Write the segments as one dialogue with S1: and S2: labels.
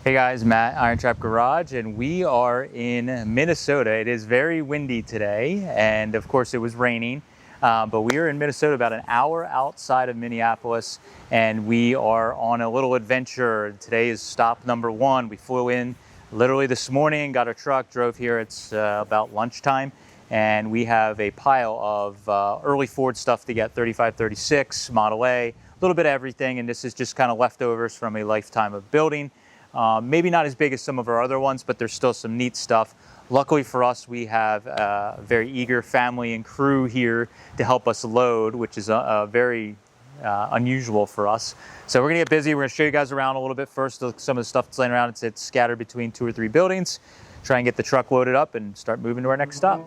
S1: Hey guys, Matt, IronTrap Garage, and we are in Minnesota. It is very windy today, and of course it was raining, but we are in Minnesota, about an hour outside of Minneapolis, and we are on a little adventure. Today is stop number one. We flew in literally this morning, got our truck, drove here. It's about lunchtime, and we have a pile of early Ford stuff to get, 35, 36, Model A, a little bit of everything, and this is just kind of leftovers from a lifetime of building. Maybe not as big as some of our other ones, but there's still some neat stuff. Luckily for us, we have a very eager family and crew here to help us load, which is very unusual for us. So we're gonna get busy. We're gonna show you guys around a little bit first. Some of the stuff that's laying around, it's scattered between 2 or 3 buildings. Try and get the truck loaded up and start moving to our next stop.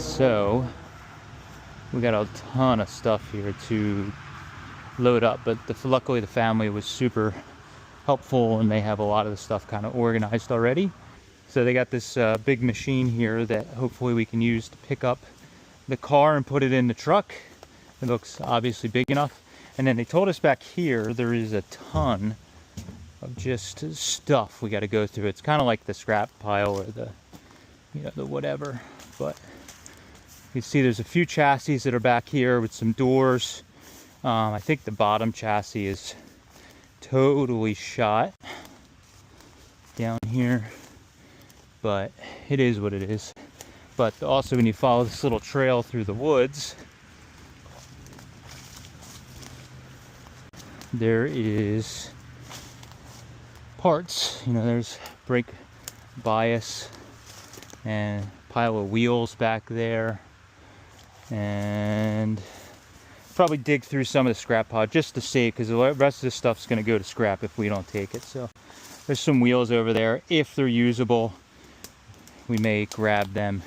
S1: So we got a ton of stuff here to load up, but luckily the family was super helpful and they have a lot of the stuff kind of organized already. So they got this big machine here that hopefully we can use to pick up the car and put it in the truck. It looks obviously big enough. And then they told us back here there is a ton of just stuff we got to go through. It's kind of like the scrap pile or the, you know, the whatever, but you can see there's a few chassis that are back here with some doors. I think the bottom chassis is totally shot down here, but it is what it is. But also when you follow this little trail through the woods, there is parts. You know, there's brake bias and a pile of wheels back there. And probably dig through some of the scrap pile just to save, because the rest of this stuff's going to go to scrap if we don't take it. So there's some wheels over there. If they're usable, we may grab them.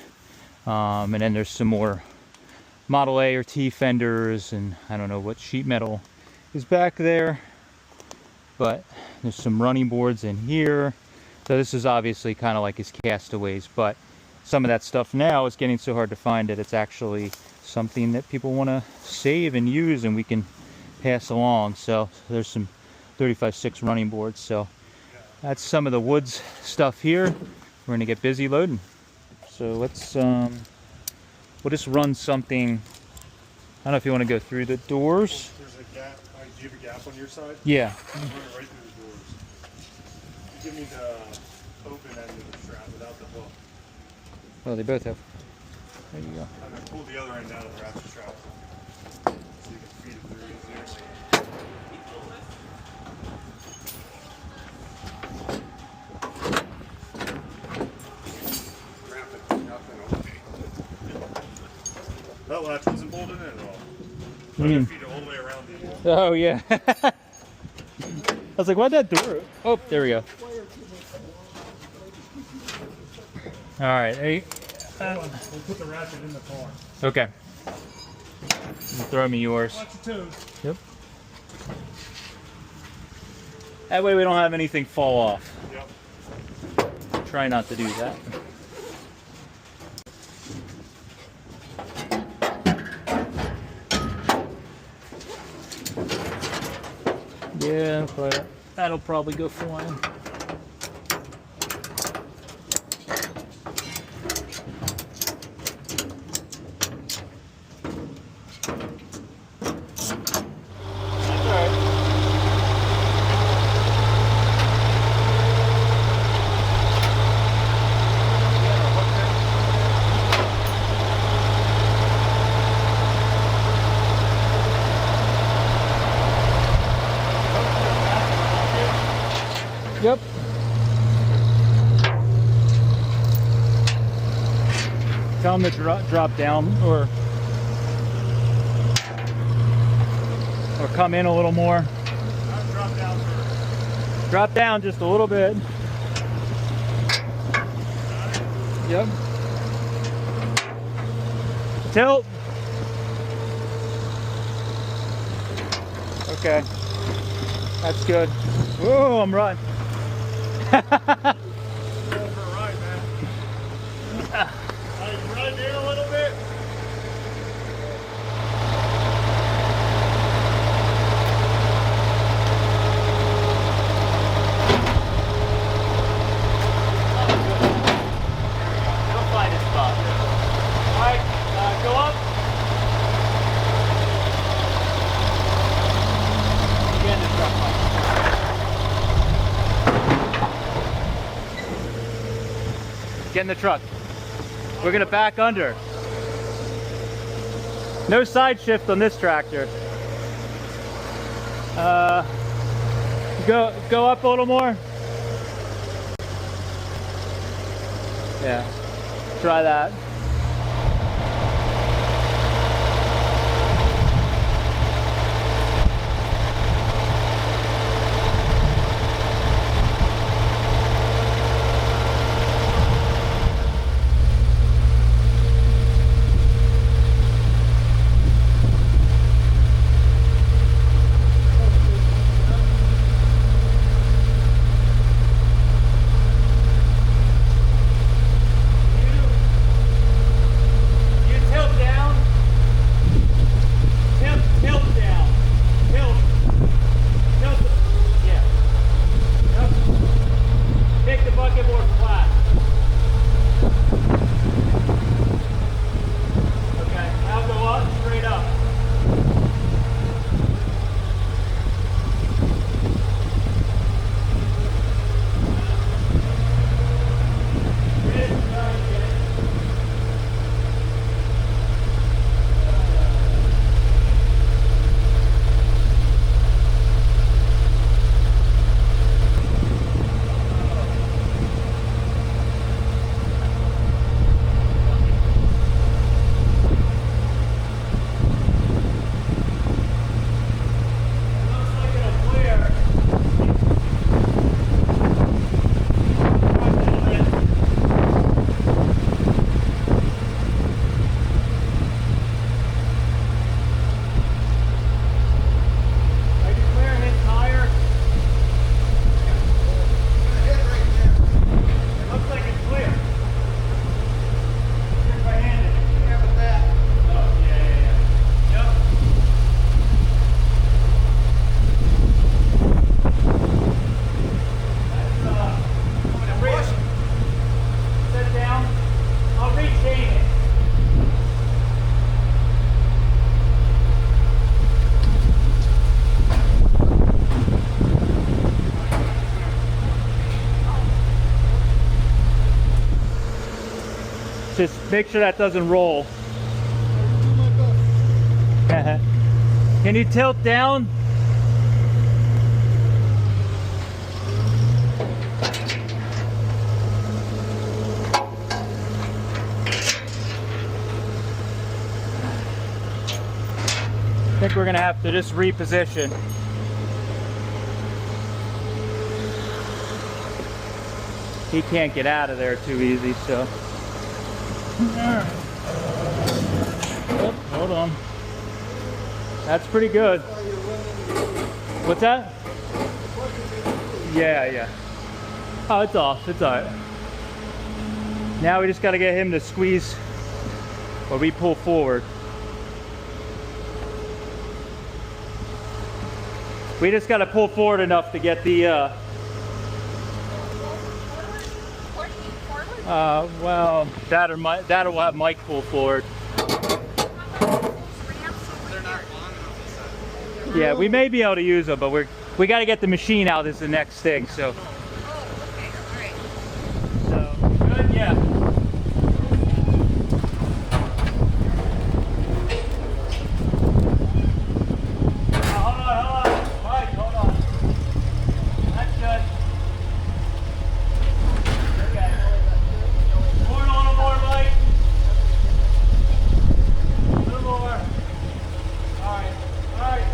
S1: And then there's some more Model A or T fenders, and I don't know what sheet metal is back there, but there's some running boards in here. So this is obviously kind of like his castaways, but some of that stuff now is getting so hard to find that it's actually something that people want to save and use and we can pass along. So there's some 35/6 running boards. So that's some of the woods stuff here. We're going to get busy loading. So let's we'll just run something. I don't know if you want to go through the doors.
S2: There's a gap. Do you have a gap on your side?
S1: Yeah.
S2: Run it right through the doors. Give me the open end of the strap without the hook.
S1: Oh, they both have. There you go.
S2: I'm going to pull the other end out of the ratchet strap so you can feed it through easier. Wrap it, nothing, okay. That latch wasn't bolted in at all. So I can feed it all the way around the
S1: Oh, yeah. I was like, why'd that door? Oh, there we go. All right. Hey.
S2: We'll put the ratchet in the car.
S1: Okay. Throw me yours.
S2: Watch your toes.
S1: Yep. That way we don't have anything fall off.
S2: Yep.
S1: Try not to do that.
S3: Yeah, but that'll probably go flying. Yep. Tell them to drop down or come in a little more.
S2: Drop down first.
S3: Drop down just a little bit. Yep. Tilt. Okay. That's good. Whoa, I'm running.
S2: Going for a ride, man. Run in a little bit.
S3: You'll find a spot. All right, go up. Again, the truck light. Get in the truck. We're gonna back under. No side shift on this tractor. Go up a little more. Yeah, try that. Just make sure that doesn't roll. Can you tilt down? I think we're gonna have to just reposition. He can't get out of there too easy, so. Oh, hold on. That's pretty good. What's that? Yeah. Oh, it's off. It's all right. Now we just got to get him to squeeze or we pull forward. We just got to pull forward enough to get the, well, that'll have Mike pull forward. Yeah, we may be able to use them, but we got to get the machine out is the next thing, so. So, good, yeah. Hold on. Mike, hold on. That's good. Okay. Pour a little more, Mike. A little more. All right.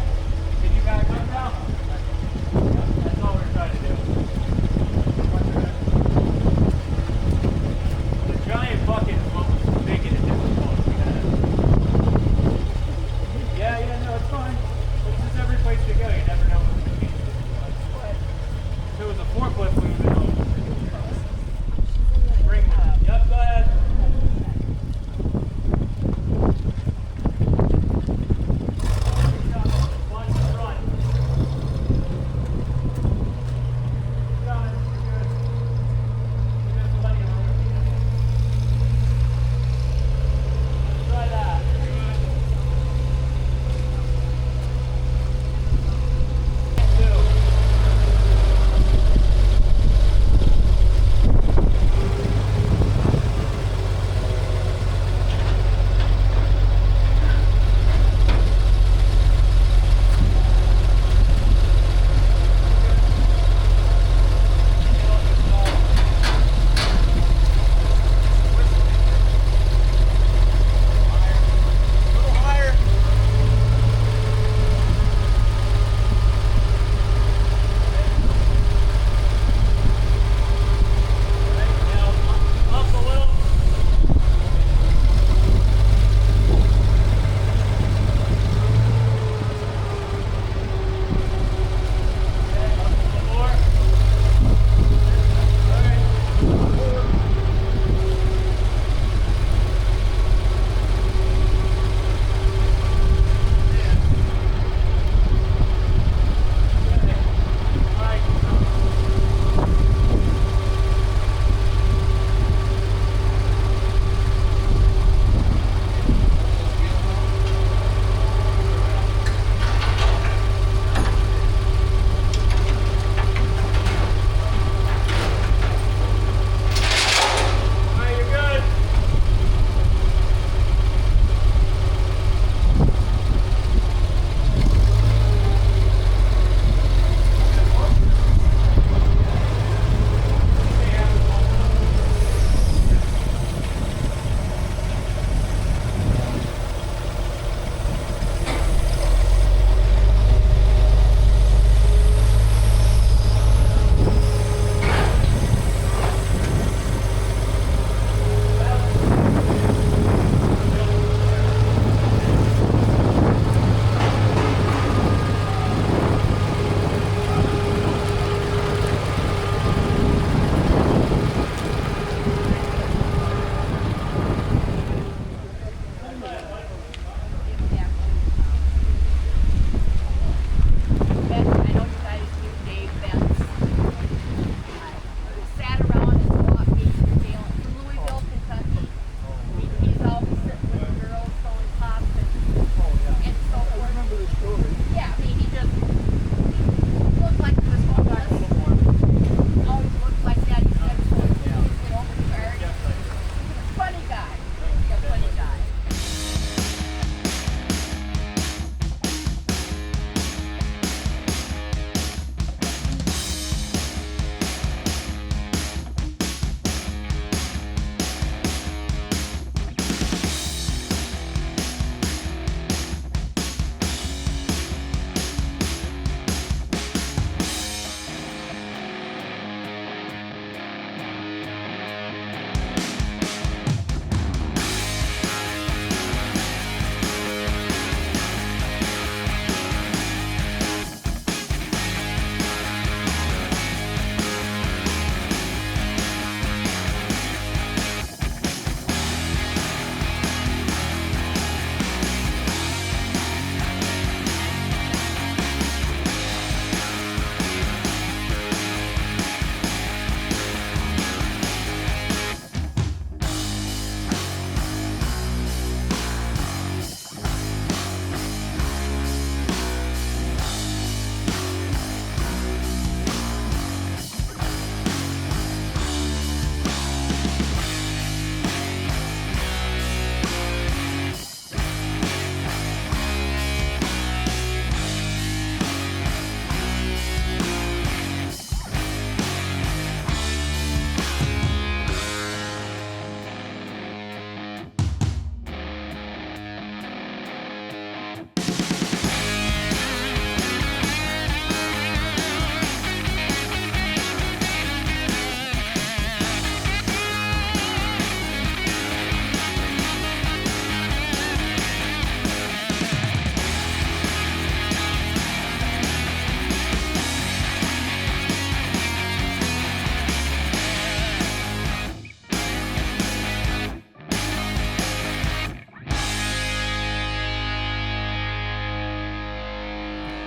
S3: Can you back up now? That's all we're trying to do. The giant bucket is what was making it difficult. Yeah, no, it's fine. This is every place you go. You never know what the machine is. If it was a forklift, we would have known. Bring it up. Yep, go ahead.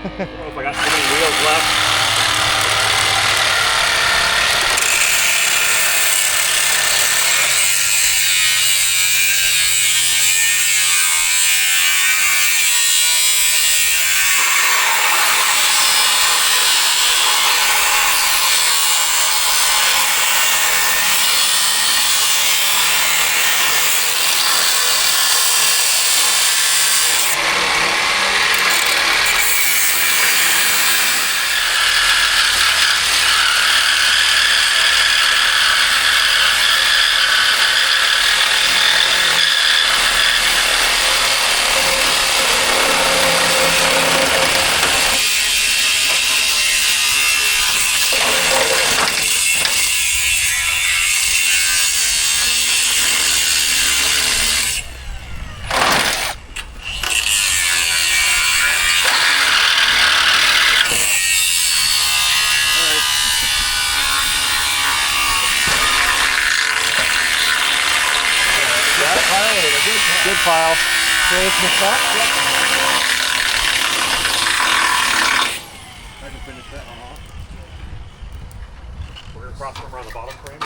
S2: I don't know if I got too many wheels left.
S1: Good pile. Safe with that. Yep.
S2: I can finish that one off. We're gonna cross them around the bottom frame.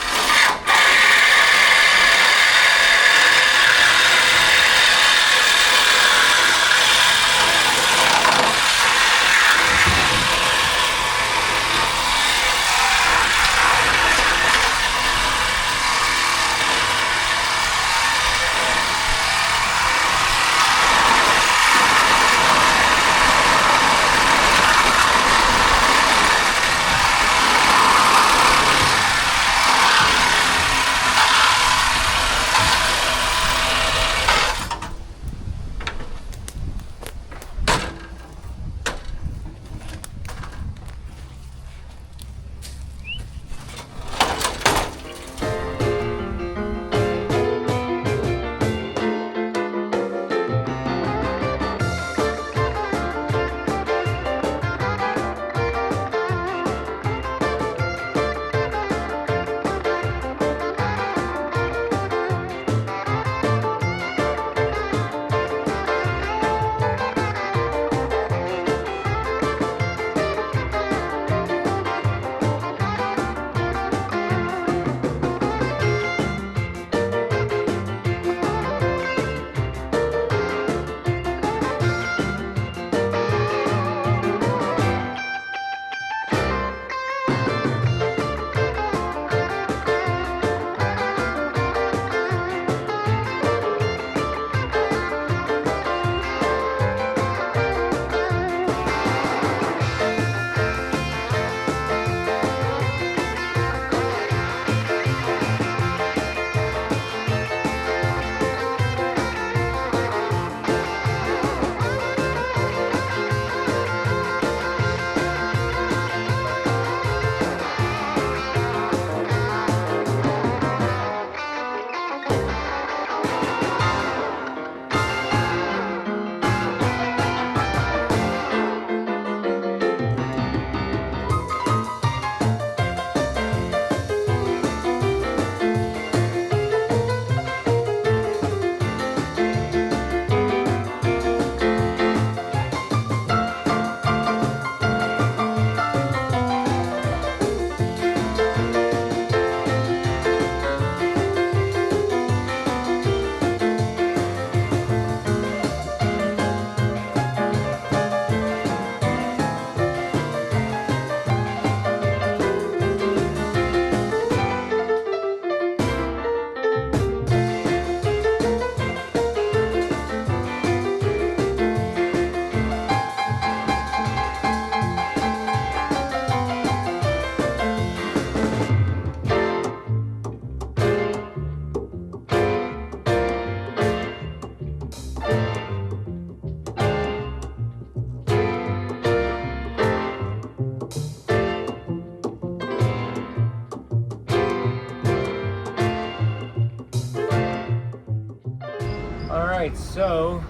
S1: right, so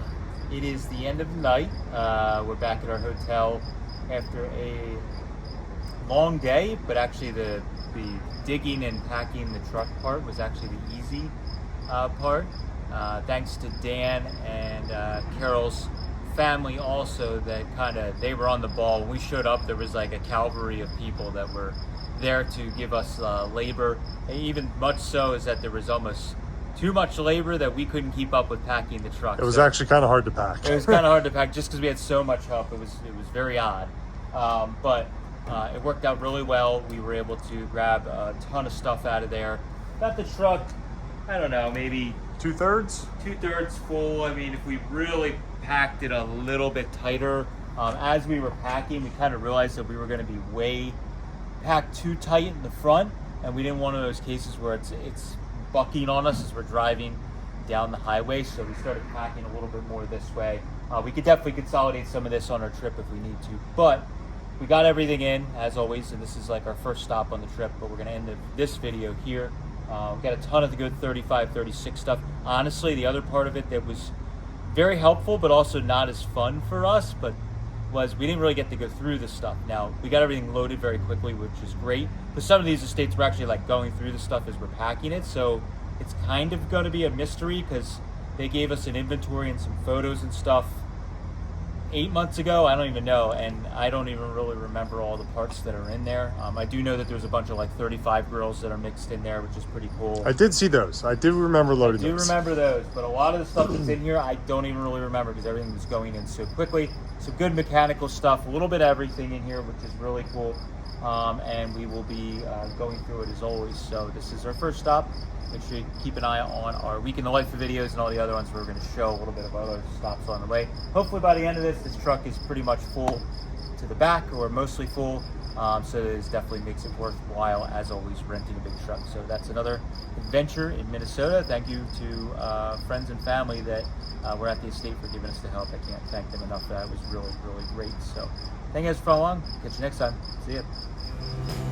S1: it is the end of the night. We're back at our hotel after a long day, but actually the digging and packing the truck part was actually the easy part. Thanks to Dan and Carol's family also that they were on the ball. When we showed up, there was like a cavalry of people that were there to give us labor. And even much so is that there was almost too much labor that we couldn't keep up with packing the truck.
S2: It was actually kind of hard to pack.
S1: It was kind of hard to pack just because we had so much help. It was very odd, but it worked out really well. We were able to grab a ton of stuff out of there. Got the truck, I don't know, maybe
S2: 2/3?
S1: 2/3 full. I mean, if we really packed it a little bit tighter, as we were packing, we kind of realized that we were going to be way packed too tight in the front, and we didn't want one of those cases where it's bucking on us as we're driving down the highway. So we started packing a little bit more this way. We could definitely consolidate some of this on our trip if we need to, but we got everything in as always, and this is like our first stop on the trip. But we're going to end this video here. We got a ton of the good 35, 36 stuff. Honestly, the other part of it that was very helpful, but also not as fun for us, but was we didn't really get to go through this stuff. Now, we got everything loaded very quickly, which is great. But some of these estates we're actually like going through the stuff as we're packing it. So it's kind of going to be a mystery because they gave us an inventory and some photos and stuff 8 months ago. I don't even know, and I don't even really remember all the parts that are in there. I do know that there's a bunch of like 35 grills that are mixed in there, which is pretty cool.
S2: I did see those. I did remember loading those.
S1: I do remember those, but a lot of the stuff that's in here I don't even really remember because everything was going in so quickly. Some good mechanical stuff, a little bit of everything in here, which is really cool. And we will be going through it as always. So this is our first stop. Make sure you keep an eye on our Week in the Life videos and all the other ones. We're going to show a little bit of other stops on the way. Hopefully by the end of this truck is pretty much full to the back, or mostly full. So it definitely makes it worthwhile, as always, renting a big truck. So that's another adventure in Minnesota. Thank you to friends and family that were at the estate for giving us the help. I can't thank them enough. That was really, really great. So thank you guys for following along. Catch you next time. See ya.